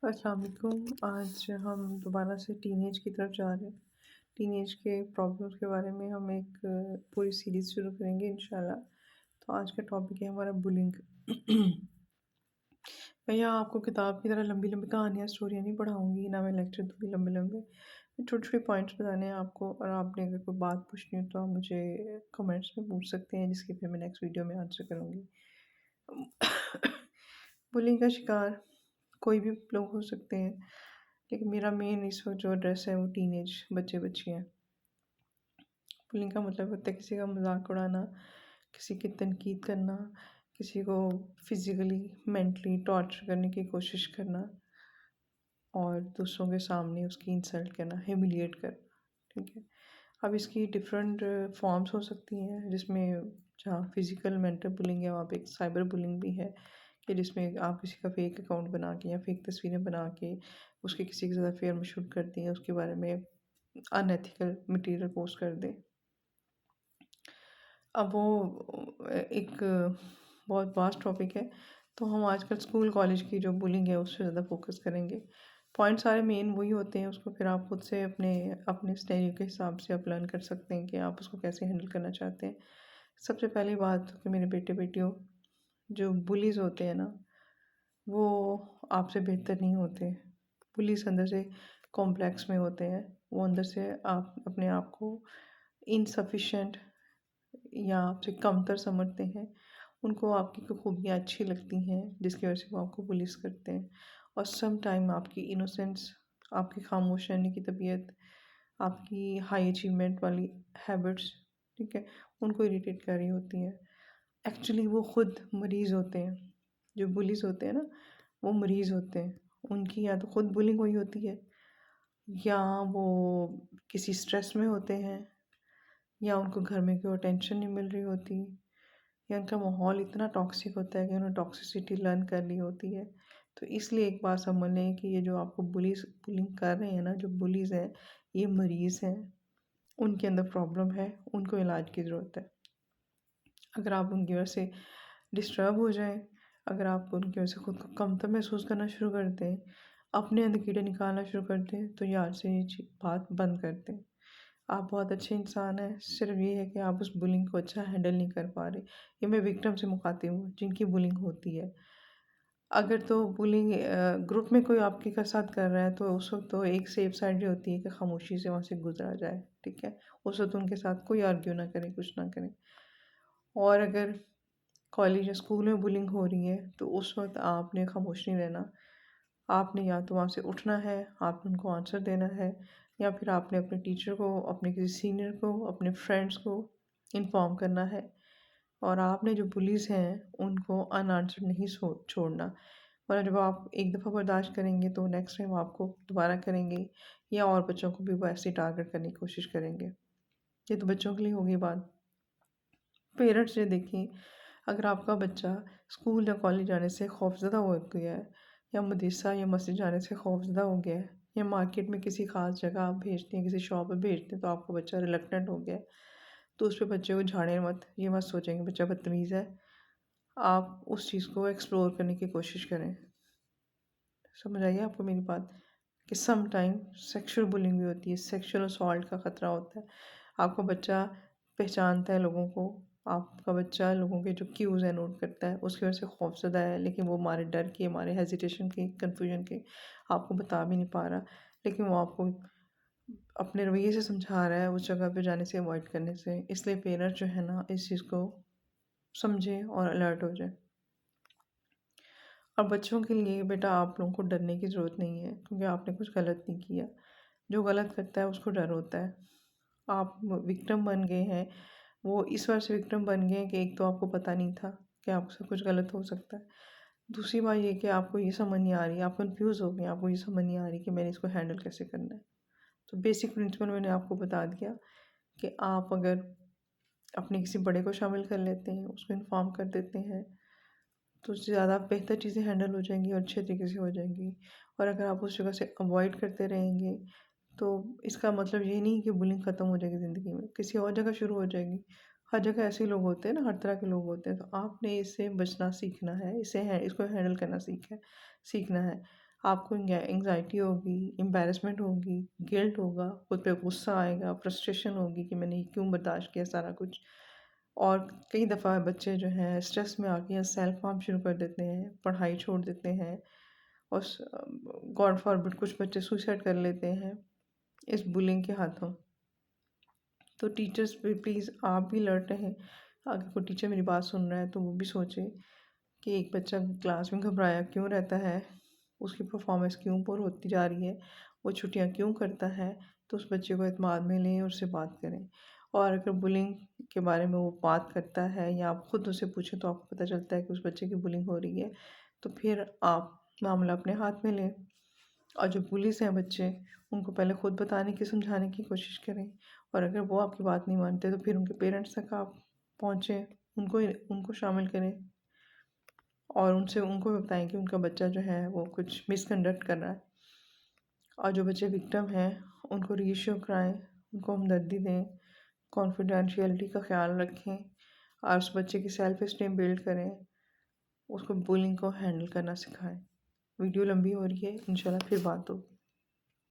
अस्सलाम वालेकुम। आज हम दोबारा से टीनेज की तरफ जा रहे हैं। टीनेज के प्रॉब्लम्स के बारे में हम एक पूरी सीरीज़ शुरू करेंगे इंशाल्लाह। तो आज का टॉपिक है हमारा बुलिंग। मैं यहाँ आपको किताब की तरह लंबी-लंबी कहानियाँ, स्टोरियाँ नहीं पढ़ाऊँगी, ना मैं लेक्चर दूँगी लंबे-लंबे। मैं छोटे-छोटे पॉइंट्स बताने हैं आपको, और आपने अगर कोई बात पूछनी हो तो आप मुझे कमेंट्स में पूछ सकते हैं, जिसकी फिर मैं नेक्स्ट वीडियो में आंसर करूँगी। बुलिंग का शिकार कोई भी लोग हो सकते हैं, लेकिन मेरा मेन इस वक्त जो एड्रेस है वो टीनेज बच्चे बच्ची हैं। बुलिंग का मतलब होता है किसी का मजाक उड़ाना, किसी की तनकीद करना, किसी को फिजिकली मेंटली टॉर्चर करने की कोशिश करना, और दूसरों के सामने उसकी इंसल्ट करना, ह्यूमिलिएट करना। ठीक है। अब इसकी डिफरेंट फॉर्म्स हो सकती हैं, जिसमें जहाँ फिजिकल मेंटल बुलिंग है वहाँ पे एक साइबर बुलिंग भी है, कि जिसमें आप किसी का फेक अकाउंट बना के या फेक तस्वीरें बना के उसके किसी के साथ अफेयर में शूट कर दें, उसके बारे में अनएथिकल मटेरियल पोस्ट कर दें। अब वो एक बहुत वास्ट टॉपिक है, तो हम आजकल स्कूल कॉलेज की जो बुलिंग है उस पे ज़्यादा फोकस करेंगे। पॉइंट सारे मेन वही होते हैं, उसको फिर आप खुद से अपने अपने स्टाइल के हिसाब से आप लर्न कर सकते हैं कि आप उसको कैसे हैंडल करना चाहते हैं। सबसे पहली बात कि मेरे बेटे बेटियों, जो बुलीज़ होते हैं ना, वो आपसे बेहतर नहीं होते। पुलिस अंदर से कॉम्प्लेक्स में होते हैं। वो अंदर से आप अपने आप को इनसफिशिएंट या आपसे कमतर समझते हैं। उनको आपकी खूबियाँ अच्छी लगती हैं, जिसकी वजह से वो आपको पुलिस करते हैं। और सम टाइम आपकी इनोसेंस, आपकी खामोश रहने की तबीयत, आपकी हाई अचीवमेंट वाली हैबिट्स, ठीक है, उनको इरिटेट कर रही होती हैं। एक्चुअली वो खुद मरीज़ होते हैं। जो बुलीज़ होते हैं ना, वो मरीज़ होते हैं। उनकी या तो खुद बुलिंग हुई होती है, या वो किसी स्ट्रेस में होते हैं, या उनको घर में कोई अटेंशन नहीं मिल रही होती, या उनका माहौल इतना टॉक्सिक होता है कि उन्होंने टॉक्सिसिटी लर्न कर ली होती है। तो इसलिए एक बात समझ लें कि ये जो आपको बुलिंग कर रहे हैं ना, जो बुलीज़ हैं, ये मरीज़ हैं। उनके अंदर प्रॉब्लम है, उनको इलाज की ज़रूरत है। अगर आप उनकी वजह से डिस्टर्ब हो जाएँ, अगर आप उनकी वजह से खुद को कमतर महसूस करना शुरू कर दें, अपने अंदर कीड़े निकालना शुरू कर दें, तो यार से ये बात बंद कर दें। आप बहुत अच्छे इंसान हैं, सिर्फ़ ये है कि आप उस बुलिंग को अच्छा हैंडल नहीं कर पा रहे। ये मैं विक्टिम से मुखातिब हूँ, जिनकी बुलिंग होती है। अगर तो बुलिंग ग्रुप में कोई आपके का साथ कर रहा है, तो उस वक़्त तो एक सेफ साइड ये होती है कि खामोशी से वहाँ से गुज़रा जाए, ठीक है? उस वक़्त उनके साथ कोई आर्ग्यू ना करें, कुछ ना करें। और अगर कॉलेज या स्कूल में बुलिंग हो रही है, तो उस वक़्त आपने खामोश नहीं रहना। आपने या तो वहाँ से उठना है, आपने उनको आंसर देना है, या फिर आपने अपने टीचर को, अपने किसी सीनियर को, अपने फ्रेंड्स को इन्फॉर्म करना है। और आपने जो बुलीज़ हैं, उनको अनआंसर्ड नहीं छोड़ना। वरना जब आप एक दफ़ा बर्दाश्त करेंगे, तो नेक्स्ट टाइम आपको दोबारा करेंगे, या और बच्चों को भी वो ऐसे ही टारगेट करने की कोशिश करेंगे। ये तो बच्चों के लिए होगी बात। पेरेंट्स ये देखें, अगर आपका बच्चा स्कूल या कॉलेज जाने से खौफ़ज़दा हो गया है, या मदरसा या मस्जिद जाने से खौफ़ज़दा हो गया है, या मार्केट में किसी ख़ास जगह आप भेजते हैं, किसी शॉप पे भेजते हैं, तो आपका बच्चा रिलक्टेंट हो गया है, तो उस पे बच्चे को झाड़ें मत। ये मत सोचें कि बच्चा बदतमीज़ है। आप उस चीज़ को एक्सप्लोर करने की कोशिश करें। समझ आई है आपको मेरी बात? कि सम टाइम सेक्सुअल बुलिंग भी होती है, सेक्सुअल असॉल्ट का ख़तरा होता है। आपका बच्चा पहचानता है लोगों को, आपका बच्चा लोगों के जो क्यूज़ हैं नोट करता है, उसकी वजह से खौफ़ज़दा है, लेकिन वो हमारे डर के, हमारे हेजिटेशन के, कन्फ्यूजन के आपको बता भी नहीं पा रहा। लेकिन वो आपको अपने रवैये से समझा रहा है उस जगह पे जाने से, अवॉइड करने से। इसलिए पेरेंट्स जो है ना, इस चीज़ को समझें और अलर्ट हो जाएँ। और बच्चों के लिए बेटा, आप लोगों को डरने की ज़रूरत नहीं है, क्योंकि आपने कुछ गलत नहीं किया। जो गलत करता है उसको डर होता है। आप विक्टिम बन गए हैं, वो इस वजह से विक्टिम बन गए हैं कि एक तो आपको पता नहीं था कि आपसे कुछ गलत हो सकता है। दूसरी बात ये कि आपको ये समझ नहीं आ रही, आप कन्फ्यूज़ हो गए, आपको ये समझ नहीं आ रही कि मैंने इसको हैंडल कैसे करना है। तो बेसिक प्रिंसिपल मैंने आपको बता दिया कि आप अगर अपने किसी बड़े को शामिल कर लेते हैं, उसको इन्फॉर्म कर देते हैं, तो उससे ज़्यादा बेहतर चीज़ें हैंडल हो जाएँगी और अच्छे तरीके से हो जाएँगी। और अगर आप उस जगह से अवॉइड करते रहेंगे, तो इसका मतलब ये नहीं कि बुलिंग ख़त्म हो जाएगी ज़िंदगी में, किसी और जगह शुरू हो जाएगी। हर जगह ऐसे लोग होते हैं ना, हर तरह के लोग होते हैं, तो आपने इससे बचना सीखना है, इसको हैंडल करना सीखना है। आपको एंग्जाइटी होगी, एम्बैरेसमेंट होगी, गिल्ट होगा, खुद पे गुस्सा आएगा, फ्रस्ट्रेशन होगी कि मैंने ये क्यों बर्दाश्त किया सारा कुछ। और कई दफ़ा बच्चे जो हैं स्ट्रेस में आके सेल्फ हार्म शुरू कर देते हैं, पढ़ाई छोड़ देते हैं और गॉड फॉरबिड कुछ बच्चे सुसाइड कर लेते हैं इस बुलिंग के हाथों। तो टीचर्स भी प्लीज़ आप भी अलर्ट रहें। अगर कोई टीचर मेरी बात सुन रहा है तो वो भी सोचे कि एक बच्चा क्लास में घबराया क्यों रहता है, उसकी परफॉर्मेंस क्यों पुअर होती जा रही है, वो छुट्टियाँ क्यों करता है। तो उस बच्चे को एतमाद में लें और उससे बात करें। और अगर बुलिंग के बारे में वो बात करता है या आप खुद उससे पूछें तो आपको पता चलता है कि उस बच्चे की बुलिंग हो रही है, तो फिर आप मामला अपने हाथ में लें। और जो पुलिस हैं बच्चे, उनको पहले खुद बताने की समझाने की कोशिश करें। और अगर वो आपकी बात नहीं मानते तो फिर उनके पेरेंट्स तक आप पहुँचें, उनको उनको शामिल करें और उनसे उनको भी बताएं कि उनका बच्चा जो है वो कुछ मिसकंडक्ट कर रहा है। और जो बच्चे विक्टिम हैं उनको रीअश्योर कराएं, उनको हमदर्दी दें, कॉन्फिडेंशियलिटी का ख्याल रखें और उस बच्चे की सेल्फ इस्टीम बिल्ड करें, उसको बुलिंग को हैंडल करना सिखाएं। वीडियो लंबी हो रही है, इंशाल्लाह फिर बात होगी।